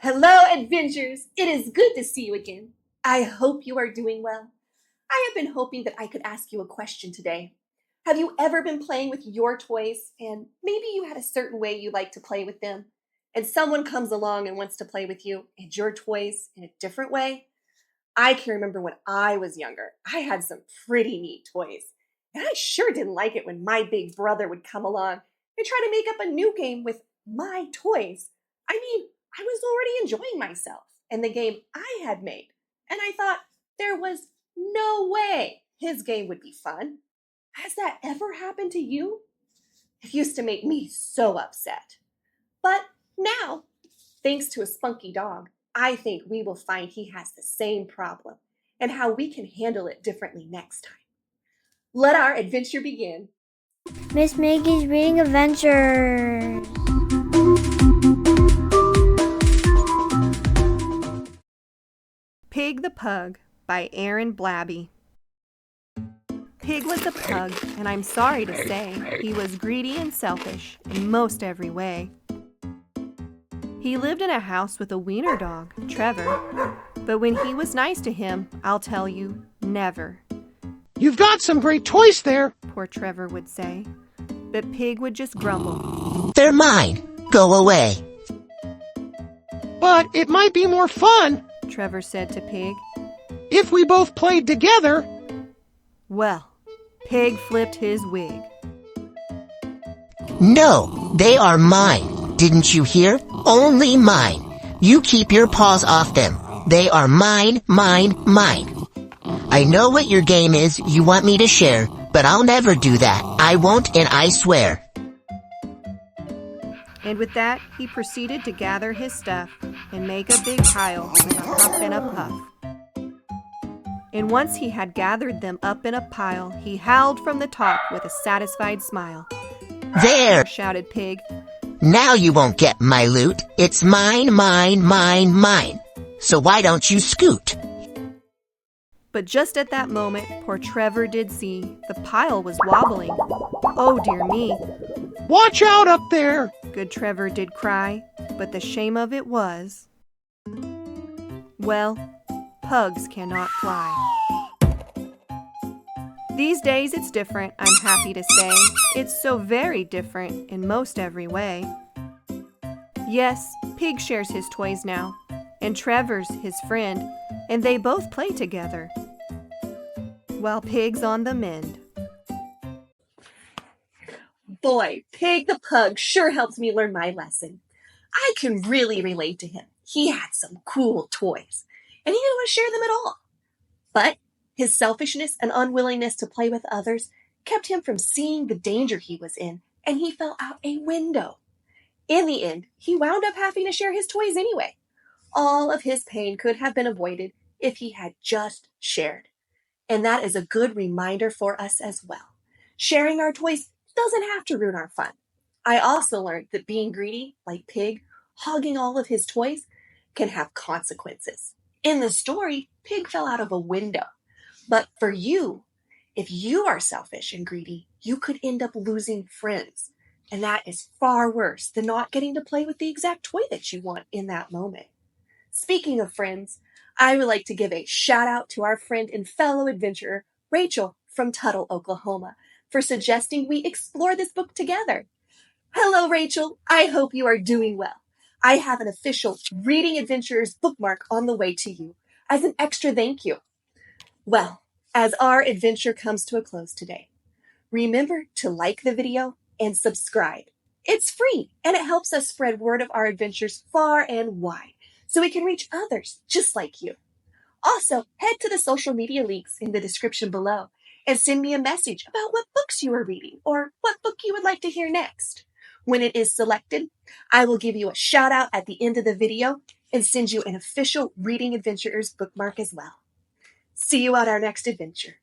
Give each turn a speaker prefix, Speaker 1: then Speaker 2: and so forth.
Speaker 1: Hello, adventurers! It is good to see you again. I hope you are doing well. I have been hoping that I could ask you a question today. Have you ever been playing with your toys and maybe you had a certain way you like to play with them and someone comes along and wants to play with you and your toys in a different way? I can remember when I was younger, I had some pretty neat toys. And I sure didn't like it when my big brother would come along and try to make up a new game with my toys. I was already enjoying myself and the game I had made, and I thought there was no way his game would be fun. Has that ever happened to you? It used to make me so upset. But now, thanks to a spunky dog, I think we will find he has the same problem and how we can handle it differently next time. Let our adventure begin.
Speaker 2: Miss Meggy's Reading Adventures.
Speaker 1: Pig the Pug by Aaron Blabby. Pig was a pug, and I'm sorry to say, he was greedy and selfish in most every way. He lived in a house with a wiener dog, Trevor, but when he was nice to him, I'll tell you, never.
Speaker 3: You've got some great toys there,
Speaker 1: Poor Trevor would say, but Pig would just grumble.
Speaker 4: They're mine. Go away.
Speaker 3: but it might be more fun
Speaker 1: Trevor said to Pig.
Speaker 3: if we both played together.
Speaker 1: Well, Pig flipped his wig.
Speaker 4: No, they are mine. Didn't you hear? Only mine. You keep your paws off them. They are mine, mine, mine. I know what your game is. You want me to share, but I'll never do that. I won't, and I swear.
Speaker 1: And with that, he proceeded to gather his stuff and make a big pile with a huff and a puff. And once he had gathered them up in a pile, he howled from the top with a satisfied smile.
Speaker 4: There!
Speaker 1: Shouted Pig.
Speaker 4: Now you won't get my loot. It's mine, mine, mine, mine. So why don't you scoot?
Speaker 1: But just at that moment, poor Trevor did see the pile was wobbling. Oh dear me,
Speaker 3: Watch out up there!
Speaker 1: good Trevor did cry, but the shame of it was, well, pugs cannot fly. These days it's different, I'm happy to say. It's so very different in most every way. Yes, Pig shares his toys now, and Trevor's his friend, and they both play together, while Pig's on the mend. Boy, Pig the Pug sure helps me learn my lesson. I can really relate to him. He had some cool toys, and he didn't want to share them at all. But his selfishness and unwillingness to play with others kept him from seeing the danger he was in, and he fell out a window. In the end, he wound up having to share his toys anyway. All of his pain could have been avoided if he had just shared. And that is a good reminder for us as well. Sharing our toys doesn't have to ruin our fun. I also learned that being greedy, like Pig, hogging all of his toys, can have consequences. In the story, Pig fell out of a window. But for you, if you are selfish and greedy, you could end up losing friends. And that is far worse than not getting to play with the exact toy that you want in that moment. Speaking of friends, I would like to give a shout out to our friend and fellow adventurer, Rachel from Tuttle, Oklahoma, for suggesting we explore this book together. Hello, Rachel. I hope you are doing well. I have an official Reading Adventurers bookmark on the way to you as an extra thank you. Well, as our adventure comes to a close today, remember to like the video and subscribe. It's free, and it helps us spread word of our adventures far and wide, so we can reach others just like you. Also, head to the social media links in the description below and send me a message about what books you are reading or what book you would like to hear next. When it is selected, I will give you a shout out at the end of the video and send you an official Reading Adventurers bookmark as well. See you at our next adventure.